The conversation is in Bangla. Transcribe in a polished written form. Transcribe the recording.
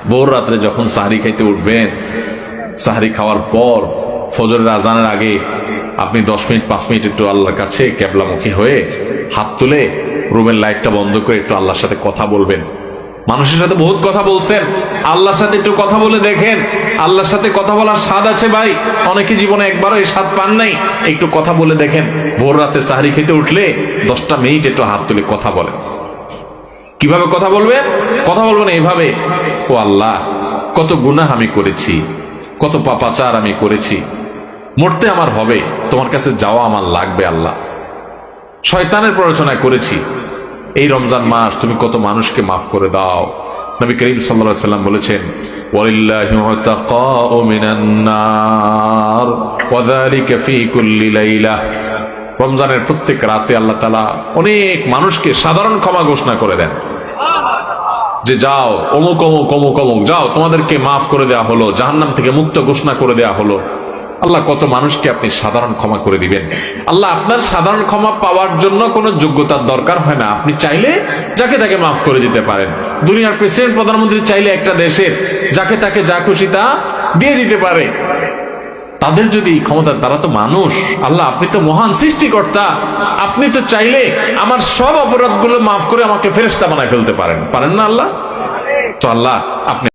ভোর রাত্রে যখন সাহরি খাইতে উঠবেন, সাহরি খাওয়ার পর ফজরের আজানের আগে আপনি 10 মিনিট 5 মিনিট একটু আল্লাহর কাছে কেবলামুখী হয়ে হাত তুলে রুমের লাইটটা বন্ধ করে একটু আল্লাহর সাথে কথা বলবেন। মানুষের সাথে বহুত কথা বলছেন, আল্লাহর সাথে একটু কথা বলে দেখেন। আল্লাহর সাথে কথা বলার স্বাদ আছে ভাই, অনেকে জীবনে একবারও এই স্বাদ পান নাই। একটু কথা বলে দেখেন। ভোর রাতে সাহরি খেতে উঠলে 10টা মিনিট একটু হাত তুলে কথা বলেন। কিভাবে কথা বলবেন? কথা বলবেন এইভাবে, ও আল্লাহ, কত গুনাহ আমি করেছি, কত পাপাচার আমি করেছি, মরতে আমার হবে, তোমার কাছে যাওয়া আমার লাগবে আল্লাহ। শয়তানের প্ররোচনা করেছি, এই রমজান মাস তুমি কত মানুষকে মাফ করে দাও। নবী করিম সাল্লাল্লাহু আলাইহি ওয়াসাল্লাম বলেছেন, ওয়ালিল্লাহি উতাকাউ মিনান নার ওয়া যালিকা ফি কুল্লি লাইলা। রমজানের প্রত্যেক রাতে আল্লাহ তাআলা অনেক মানুষকে সাধারণ ক্ষমা ঘোষণা করে দেন, যে যাও অমুক অমুক অমুক অমুক, যাও তোমাদেরকে মাফ করে দেওয়া হলো, জাহান্নাম থেকে মুক্ত ঘোষণা করে দেওয়া হলো। আল্লাহ কত মানুষকে আপনি সাধারণ ক্ষমা করে দিবেন। আল্লাহ আপনার সাধারণ ক্ষমা পাওয়ার জন্য কোনো যোগ্যতার দরকার হয় না, আপনি চাইলে যাকে তাকে মাফ করে দিতে পারেন। দুনিয়ার প্রেসিডেন্ট প্রধানমন্ত্রী চাইলে একটা দেশের যাকে তাকে যা খুশি তা দিয়ে দিতে পারে। তাদের যদি ক্ষমতা, তারা তো মানুষ। আল্লাহ আপনি তো মহান সৃষ্টিকর্তা, আপনি তো চাইলে আমার সব অপরাধগুলো মাফ করে আমাকে ফেরেশতা বানায় ফেলতে পারেন, পারেন না আল্লাহ? তো আল্লাহ আপনি